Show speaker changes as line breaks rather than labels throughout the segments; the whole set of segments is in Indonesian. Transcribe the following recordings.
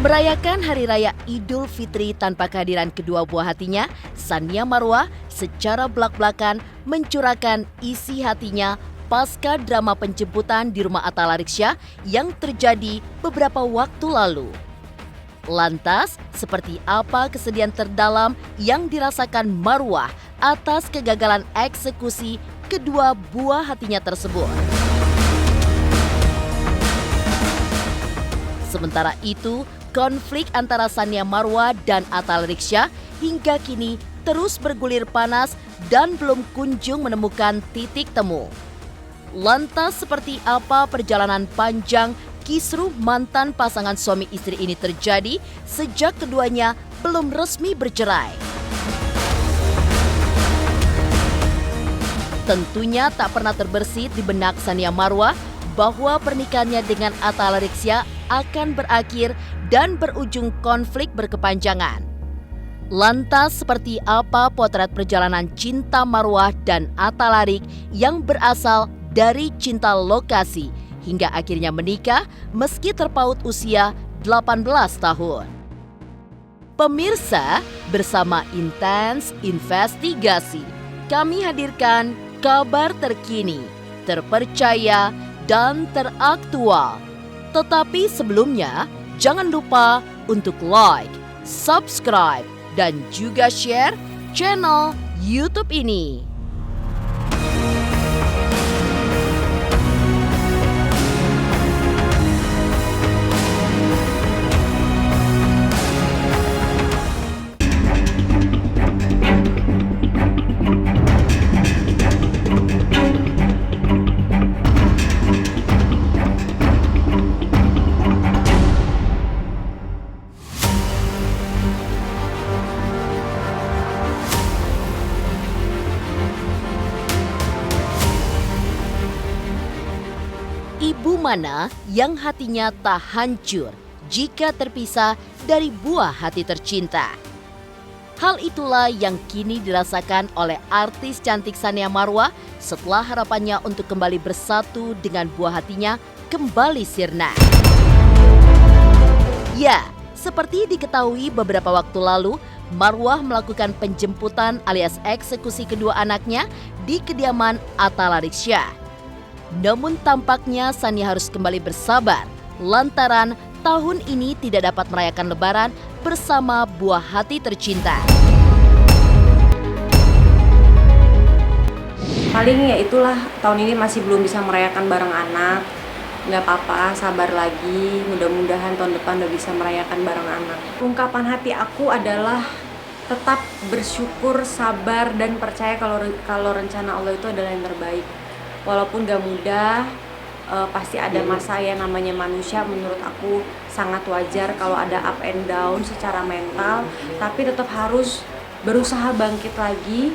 Merayakan Hari Raya Idul Fitri tanpa kehadiran kedua buah hatinya, Tsania Marwah secara belak-belakan mencurahkan isi hatinya pasca drama penjemputan di rumah Atta Lareksya yang terjadi beberapa waktu lalu. Lantas, seperti apa kesedihan terdalam yang dirasakan Marwah atas kegagalan eksekusi kedua buah hatinya tersebut? Sementara itu, konflik antara Tsania Marwah dan Atta Lareksya hingga kini terus bergulir panas dan belum kunjung menemukan titik temu. Lantas seperti apa perjalanan panjang kisruh mantan pasangan suami istri ini terjadi sejak keduanya belum resmi bercerai? Tentunya tak pernah terbersit di benak Tsania Marwah bahwa pernikahannya dengan Atta Lareksya akan berakhir dan berujung konflik berkepanjangan. Lantas seperti apa potret perjalanan cinta Marwah dan Atta Lareksya yang berasal dari cinta lokasi hingga akhirnya menikah meski terpaut usia 18 tahun? Pemirsa, bersama Intens Investigasi, kami hadirkan kabar terkini, terpercaya, dan teraktual. Tetapi sebelumnya, jangan lupa untuk like, subscribe, dan juga share channel YouTube ini. Ibu mana yang hatinya tak hancur jika terpisah dari buah hati tercinta? Hal itulah yang kini dirasakan oleh artis cantik Tsania Marwah setelah harapannya untuk kembali bersatu dengan buah hatinya kembali sirna. Ya, seperti diketahui beberapa waktu lalu, Marwah melakukan penjemputan alias eksekusi kedua anaknya di kediaman Atta Lareksya. Namun tampaknya Tsania harus kembali bersabar lantaran tahun ini tidak dapat merayakan Lebaran bersama buah hati tercinta.
Paling ya itulah, tahun ini masih belum bisa merayakan bareng anak. Nggak apa-apa, sabar lagi. Mudah-mudahan tahun depan udah bisa merayakan bareng anak. Ungkapan hati aku adalah tetap bersyukur, sabar, dan percaya kalau rencana Allah itu adalah yang terbaik. Walaupun gak mudah, pasti ada masa yang namanya manusia. Menurut aku sangat wajar kalau ada up and down secara mental, tapi tetap harus berusaha bangkit lagi,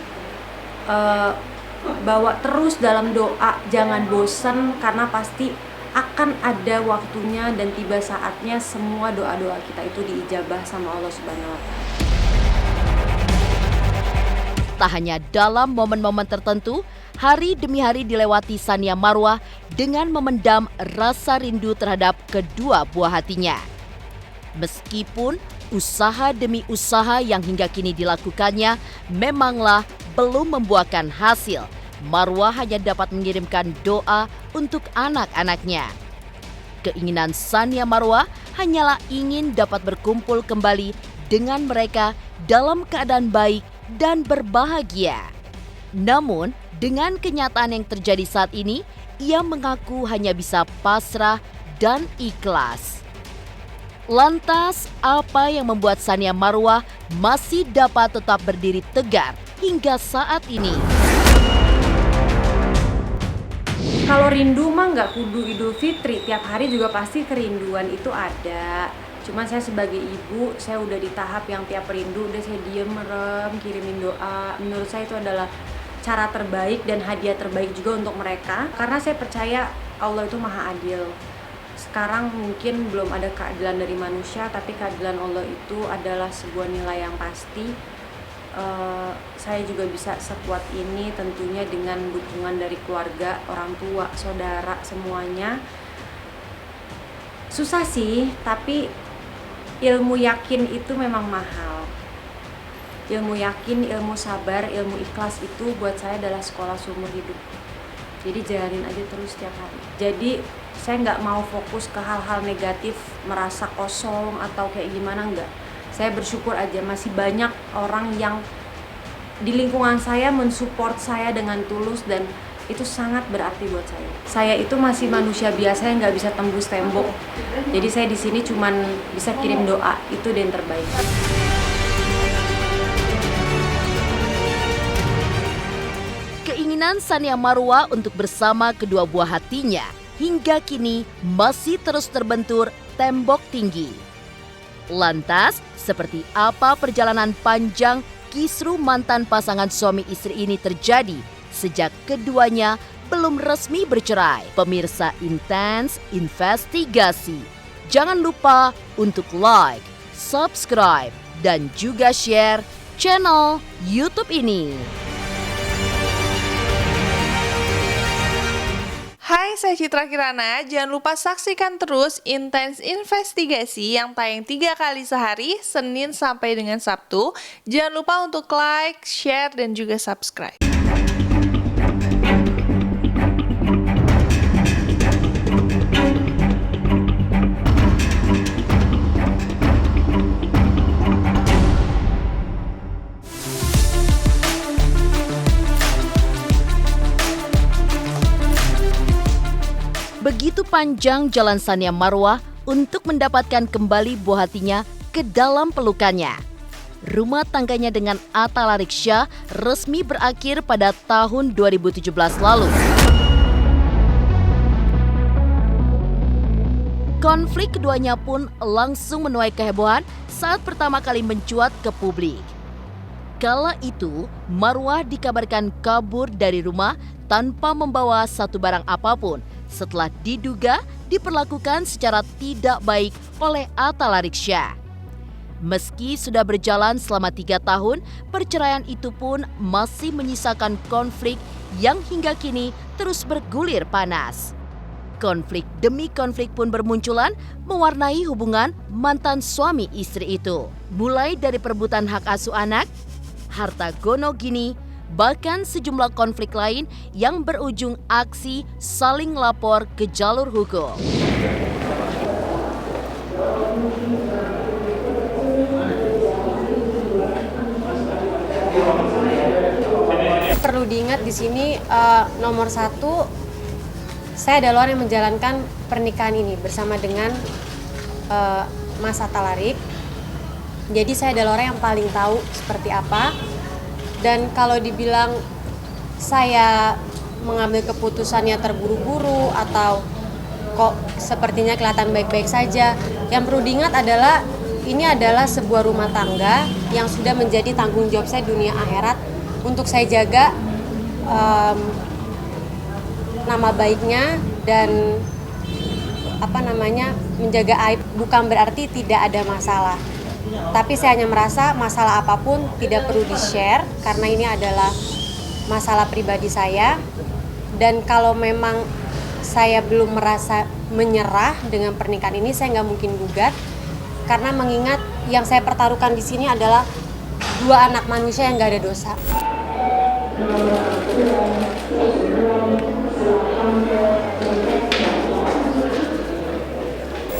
bawa terus dalam doa, jangan bosan karena pasti akan ada waktunya dan tiba saatnya semua doa-doa kita itu diijabah sama Allah Subhanahu wa Ta'ala.
Tak hanya dalam momen-momen tertentu, hari demi hari dilewati Tsania Marwah dengan memendam rasa rindu terhadap kedua buah hatinya. Meskipun usaha demi usaha yang hingga kini dilakukannya memanglah belum membuahkan hasil, Marwah hanya dapat mengirimkan doa untuk anak-anaknya. Keinginan Tsania Marwah hanyalah ingin dapat berkumpul kembali dengan mereka dalam keadaan baik dan berbahagia. Namun, dengan kenyataan yang terjadi saat ini, ia mengaku hanya bisa pasrah dan ikhlas. Lantas, apa yang membuat Tsania Marwah masih dapat tetap berdiri tegar hingga saat ini?
Kalau rindu mah nggak kudu Idul Fitri, tiap hari juga pasti kerinduan itu ada. Cuman saya sebagai ibu, saya udah di tahap yang tiap rindu udah saya diem, merem, kirimin doa. Menurut saya itu adalah cara terbaik dan hadiah terbaik juga untuk mereka. Karena saya percaya Allah itu maha adil. Sekarang mungkin belum ada keadilan dari manusia, tapi keadilan Allah itu adalah sebuah nilai yang pasti. Saya juga bisa sekuat ini tentunya dengan dukungan dari keluarga, orang tua, saudara, semuanya. Susah sih, tapi ilmu yakin itu memang mahal. Ilmu yakin, ilmu sabar, ilmu ikhlas itu buat saya adalah sekolah seumur hidup. Jadi jalanin aja terus setiap hari. Jadi saya nggak mau fokus ke hal-hal negatif, merasa kosong atau kayak gimana, enggak. Saya bersyukur aja masih banyak orang yang di lingkungan saya mensupport saya dengan tulus dan itu sangat berarti buat saya. Saya itu masih manusia biasa yang nggak bisa tembus tembok. Jadi saya di sini cuman bisa kirim doa, itu yang terbaik.
Keinginan Sania Marwa untuk bersama kedua buah hatinya hingga kini masih terus terbentur tembok tinggi. Lantas, seperti apa perjalanan panjang kisru mantan pasangan suami istri ini terjadi sejak keduanya belum resmi bercerai? Pemirsa Intens Investigasi, jangan lupa untuk like, subscribe, dan juga share channel YouTube ini.
Hai, saya Citra Kirana. Jangan lupa saksikan terus Intens Investigasi yang tayang 3 kali sehari, Senin sampai dengan Sabtu. Jangan lupa untuk like, share, dan juga subscribe.
Begitu panjang jalan Sania Marwa untuk mendapatkan kembali buah hatinya ke dalam pelukannya. Rumah tangganya dengan Atta Lariksya resmi berakhir pada tahun 2017 lalu. Konflik keduanya pun langsung menuai kehebohan saat pertama kali mencuat ke publik. Kala itu, Marwa dikabarkan kabur dari rumah tanpa membawa satu barang apapun setelah diduga diperlakukan secara tidak baik oleh Atta Lariksya. Meski sudah berjalan selama 3 tahun, perceraian itu pun masih menyisakan konflik yang hingga kini terus bergulir panas. Konflik demi konflik pun bermunculan mewarnai hubungan mantan suami istri itu. Mulai dari perebutan hak asuh anak, harta gono gini, bahkan sejumlah konflik lain yang berujung aksi saling lapor ke jalur hukum.
Perlu diingat di sini nomor 1, saya adalah orang yang menjalankan pernikahan ini bersama dengan Mas Atta Larik. Jadi saya adalah orang yang paling tahu seperti apa. Dan kalau dibilang saya mengambil keputusannya terburu-buru atau kok sepertinya kelihatan baik-baik saja, yang perlu diingat adalah ini adalah sebuah rumah tangga yang sudah menjadi tanggung jawab saya dunia akhirat untuk saya jaga nama baiknya dan menjaga aib. Bukan berarti tidak ada masalah. Tapi saya hanya merasa masalah apapun tidak perlu di-share karena ini adalah masalah pribadi saya. Dan kalau memang saya belum merasa menyerah dengan pernikahan ini, saya nggak mungkin gugat. Karena mengingat yang saya pertaruhkan di sini adalah 2 anak manusia yang nggak ada dosa.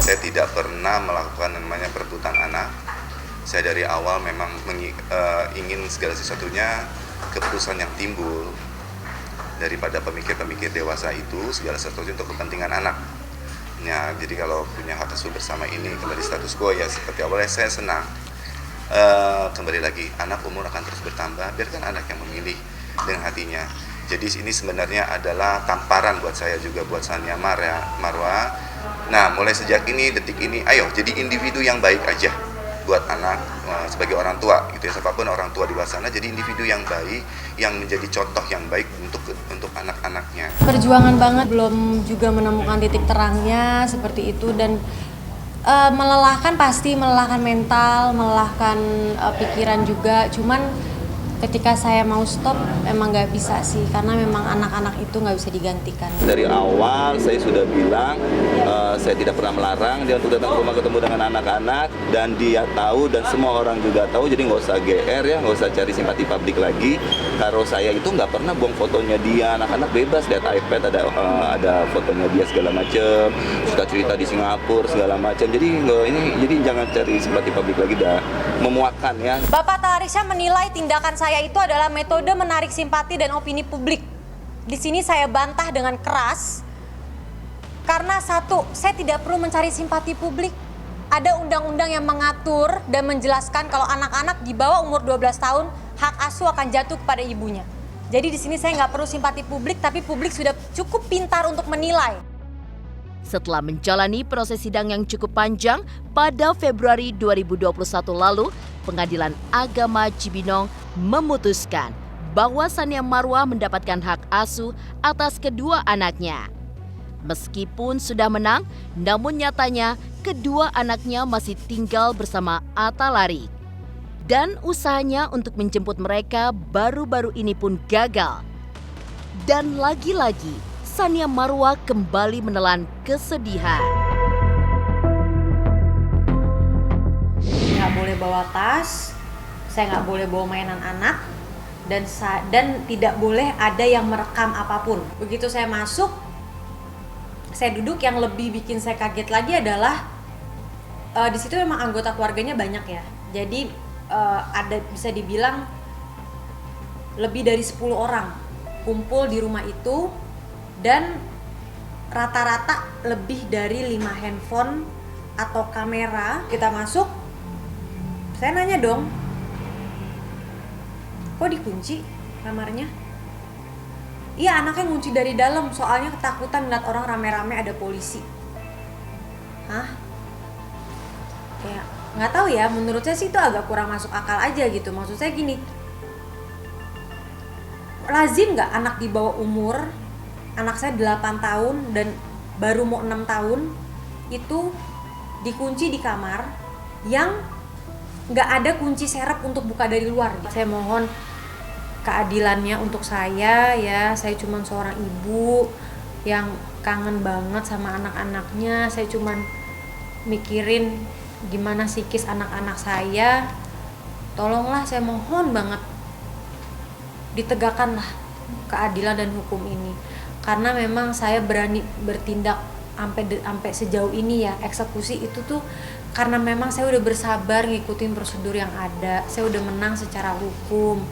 Saya tidak pernah melakukan namanya perebutan anak. Saya dari awal memang ingin segala sesuatunya, keputusan yang timbul daripada pemikir-pemikir dewasa itu segala sesuatunya untuk kepentingan anak. Ya, jadi kalau punya hak asuh bersama ini kembali status quo ya seperti awalnya saya senang. Kembali lagi, anak umur akan terus bertambah, biarkan anak yang memilih dengan hatinya. Jadi ini sebenarnya adalah tamparan buat saya juga, buat Sania Marwa. Nah, mulai sejak ini, detik ini, ayo jadi individu yang baik aja buat anak, sebagai orang tua gitu ya, siapapun orang tua di luar sana, jadi individu yang baik, yang menjadi contoh yang baik untuk anak-anaknya.
Perjuangan banget, belum juga menemukan titik terangnya seperti itu, dan melelahkan, pasti melelahkan mental, melelahkan pikiran juga. Cuman Ketika saya mau stop, emang nggak bisa sih, karena memang anak-anak itu nggak bisa digantikan.
Dari awal saya sudah bilang saya tidak pernah melarang dia untuk datang ke rumah ketemu dengan anak-anak, dan dia tahu dan semua orang juga tahu, jadi nggak usah GR ya, nggak usah cari simpati publik lagi. Kalau saya itu nggak pernah buang fotonya dia, anak-anak bebas lihat iPad ada fotonya dia segala macem, suka cerita di Singapura segala macam. Jadi jangan cari simpati publik lagi, dah memuakkan ya.
Bapak Tarisha menilai tindakan saya itu adalah metode menarik simpati dan opini publik. Di sini saya bantah dengan keras. Karena satu, saya tidak perlu mencari simpati publik. Ada undang-undang yang mengatur dan menjelaskan kalau anak-anak di bawah umur 12 tahun hak asuh akan jatuh kepada ibunya. Jadi di sini saya nggak perlu simpati publik, tapi publik sudah cukup pintar untuk menilai.
Setelah menjalani proses sidang yang cukup panjang, pada Februari 2021 lalu, Pengadilan Agama Cibinong memutuskan bahwa Tsania Marwah mendapatkan hak asuh atas kedua anaknya. Meskipun sudah menang, namun nyatanya kedua anaknya masih tinggal bersama Atta Larik. Dan usahanya untuk menjemput mereka baru-baru ini pun gagal. Dan lagi-lagi, Tsania Marwah kembali menelan kesedihan.
Nggak boleh bawa tas, saya nggak boleh bawa mainan anak, dan tidak boleh ada yang merekam apapun. Begitu saya masuk, saya duduk, yang lebih bikin saya kaget lagi adalah di situ memang anggota keluarganya banyak ya. Jadi ada, bisa dibilang lebih dari 10 orang kumpul di rumah itu, dan rata-rata lebih dari 5 handphone atau kamera. Kita masuk, saya nanya dong, kok dikunci kamarnya? Iya, anaknya ngunci dari dalam, soalnya ketakutan ngeliat orang rame-rame ada polisi. Hah? Kayak nggak tahu ya, menurut saya sih itu agak kurang masuk akal aja gitu. Maksud saya gini, lazim nggak anak di bawah umur, anak saya 8 tahun dan baru mau 6 tahun, itu dikunci di kamar yang nggak ada kunci serep untuk buka dari luar. Saya mohon keadilannya untuk saya ya. Saya cuma seorang ibu yang kangen banget sama anak-anaknya. Saya cuma mikirin gimana psikis anak-anak saya. Tolonglah, saya mohon banget ditegakkanlah keadilan dan hukum ini. Karena memang saya berani bertindak sampai sejauh ini ya, eksekusi itu tuh karena memang saya udah bersabar ngikutin prosedur yang ada. Saya udah menang secara hukum.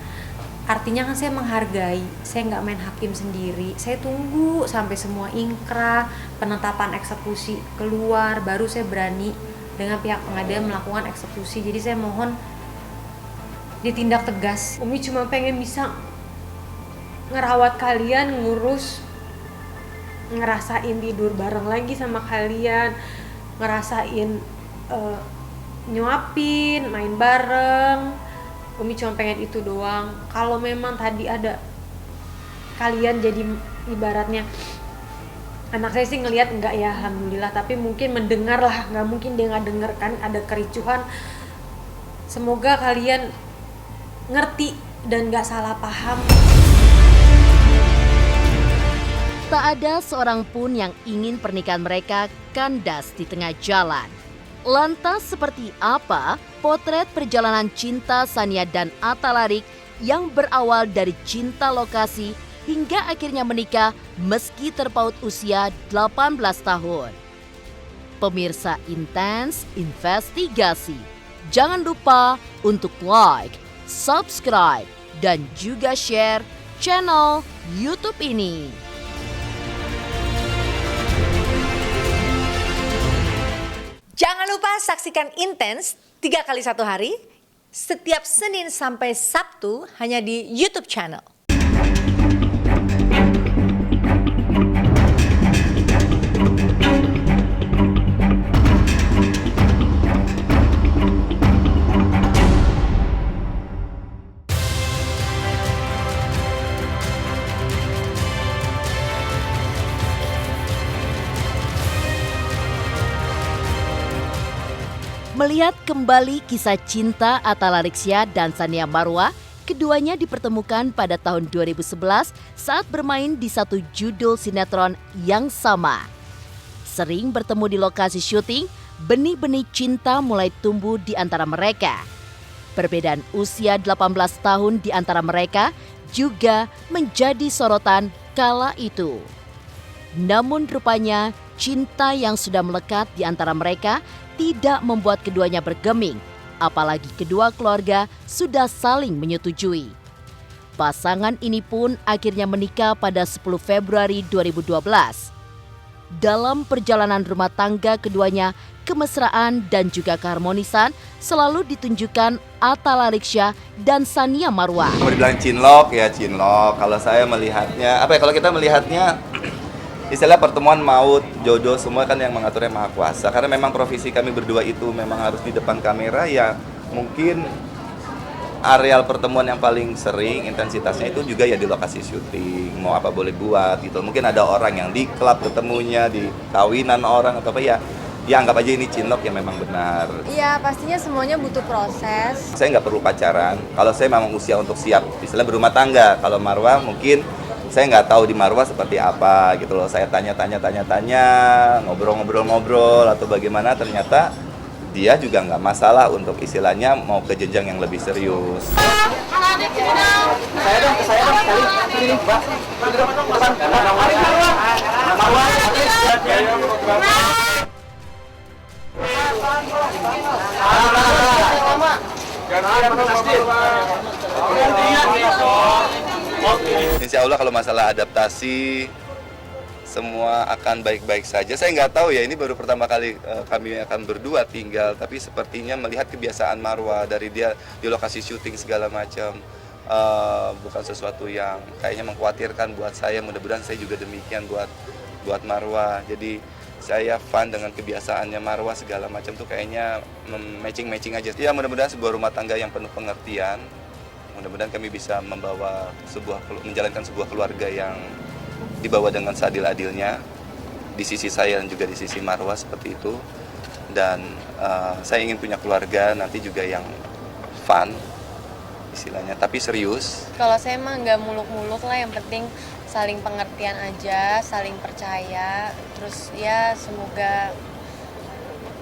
Artinya kan saya menghargai, saya nggak main hakim sendiri. Saya tunggu sampai semua ingkrah, penetapan eksekusi keluar, baru saya berani dengan pihak pengadilan melakukan eksekusi. Jadi saya mohon ditindak tegas. Umi cuma pengen bisa ngerawat kalian, ngurus, ngerasain tidur bareng lagi sama kalian, ngerasain nyuapin, main bareng. Umi cuma pengen itu doang. Kalau memang tadi ada kalian jadi ibaratnya, anak saya sih ngelihat enggak ya, alhamdulillah, tapi mungkin mendengar lah, nggak mungkin dia nggak denger kan, ada kericuhan. Semoga kalian ngerti dan nggak salah paham.
Tak ada seorang pun yang ingin pernikahan mereka kandas di tengah jalan. Lantas seperti apa potret perjalanan cinta Tsania dan Atta Larik yang berawal dari cinta lokasi hingga akhirnya menikah meski terpaut usia 18 tahun? Pemirsa Intens Investigasi, jangan lupa untuk like, subscribe, dan juga share channel YouTube ini.
Jangan lupa saksikan Intens 3 kali 1 hari, setiap Senin sampai Sabtu hanya di YouTube channel.
Melihat kembali kisah cinta Atta Larik dan Tsania Marwah Keduanya dipertemukan pada tahun 2011 saat bermain di satu judul sinetron yang sama. Sering bertemu di lokasi syuting, benih-benih cinta mulai tumbuh di antara mereka. Perbedaan usia 18 tahun di antara mereka juga menjadi sorotan kala itu. Namun rupanya cinta yang sudah melekat di antara mereka tidak membuat keduanya bergeming. Apalagi kedua keluarga sudah saling menyetujui. Pasangan ini pun akhirnya menikah pada 10 Februari 2012. Dalam perjalanan rumah tangga keduanya, kemesraan dan juga keharmonisan selalu ditunjukkan Atta Laliksya dan Tsania Marwah.
Kalau dibilang cinlok ya cinlok. Kalau saya melihatnya, kalau kita melihatnya istilah pertemuan maut, jodoh, semua kan yang mengaturnya Maha Kuasa. Karena memang profesi kami berdua itu memang harus di depan kamera, ya mungkin areal pertemuan yang paling sering intensitasnya itu juga ya di lokasi syuting. Mau apa boleh buat gitu. Mungkin ada orang yang di klub ketemunya, di kawinan orang atau apa ya. Ya anggap aja ini cinlok yang memang benar.
Iya, pastinya semuanya butuh proses.
Saya nggak perlu pacaran. Kalau saya memang usia untuk siap, istilah berumah tangga. Kalau Marwah mungkin saya nggak tahu di Marwah seperti apa gitu loh. Saya tanya, ngobrol atau bagaimana, ternyata dia juga nggak masalah untuk istilahnya mau ke jenjang yang lebih serius. Insya Allah kalau masalah adaptasi semua akan baik-baik saja. Saya nggak tahu ya, ini baru pertama kali kami akan berdua tinggal, tapi sepertinya melihat kebiasaan Marwah dari dia di lokasi syuting segala macam, bukan sesuatu yang kayaknya mengkhawatirkan buat saya. Mudah-mudahan saya juga demikian buat Marwah. Jadi saya fun dengan kebiasaannya Marwah segala macam tuh kayaknya matching aja. Ya mudah-mudahan sebuah rumah tangga yang penuh pengertian. Mudah-mudahan kami bisa menjalankan sebuah keluarga yang dibawa dengan seadil-adilnya di sisi saya dan juga di sisi Marwah seperti itu. Dan saya ingin punya keluarga nanti juga yang fun istilahnya, tapi serius.
Kalau saya mah nggak muluk-muluk lah, yang penting saling pengertian aja, saling percaya. Terus ya semoga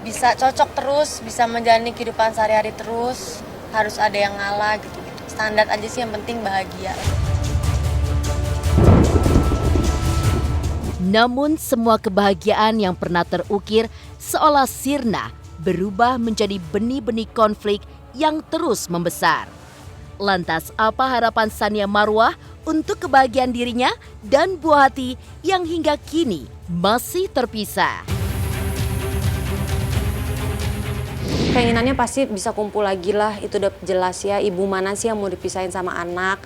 bisa cocok terus, bisa menjalani kehidupan sehari-hari terus. Harus ada yang ngalah gitu-gitu. Standar aja sih, yang penting bahagia.
Namun semua kebahagiaan yang pernah terukir seolah sirna berubah menjadi benih-benih konflik yang terus membesar. Lantas apa harapan Tsania Marwah untuk kebahagiaan dirinya dan buah hati yang hingga kini masih terpisah?
Keinginannya pasti bisa kumpul lagi lah, itu udah jelas ya. Ibu mana sih yang mau dipisahin sama anak?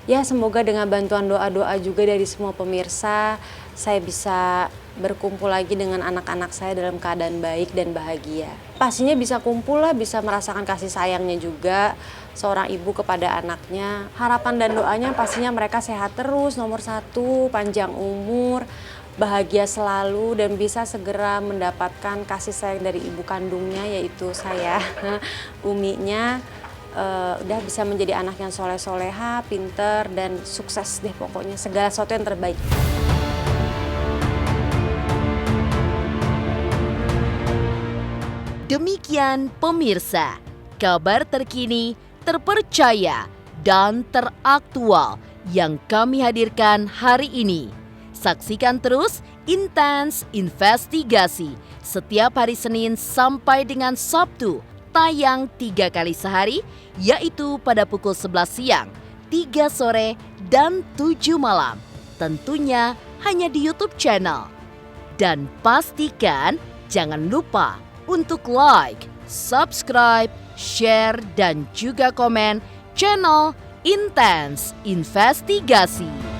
Ya semoga dengan bantuan doa-doa juga dari semua pemirsa, saya bisa berkumpul lagi dengan anak-anak saya dalam keadaan baik dan bahagia. Pastinya bisa kumpul lah, bisa merasakan kasih sayangnya juga seorang ibu kepada anaknya. Harapan dan doanya pastinya mereka sehat terus, nomor satu, panjang umur, bahagia selalu, dan bisa segera mendapatkan kasih sayang dari ibu kandungnya, yaitu saya, Uminya. Udah bisa menjadi anak yang soleh-soleha, pinter, dan sukses deh pokoknya, segala sesuatu yang terbaik.
Demikian pemirsa, kabar terkini, terpercaya, dan teraktual yang kami hadirkan hari ini. Saksikan terus Intens Investigasi setiap hari Senin sampai dengan Sabtu, tayang 3 kali sehari, yaitu pada pukul 11 siang, 3 sore, dan 7 malam. Tentunya hanya di YouTube channel. Dan pastikan jangan lupa untuk like, subscribe, share, dan juga komen channel Intens Investigasi.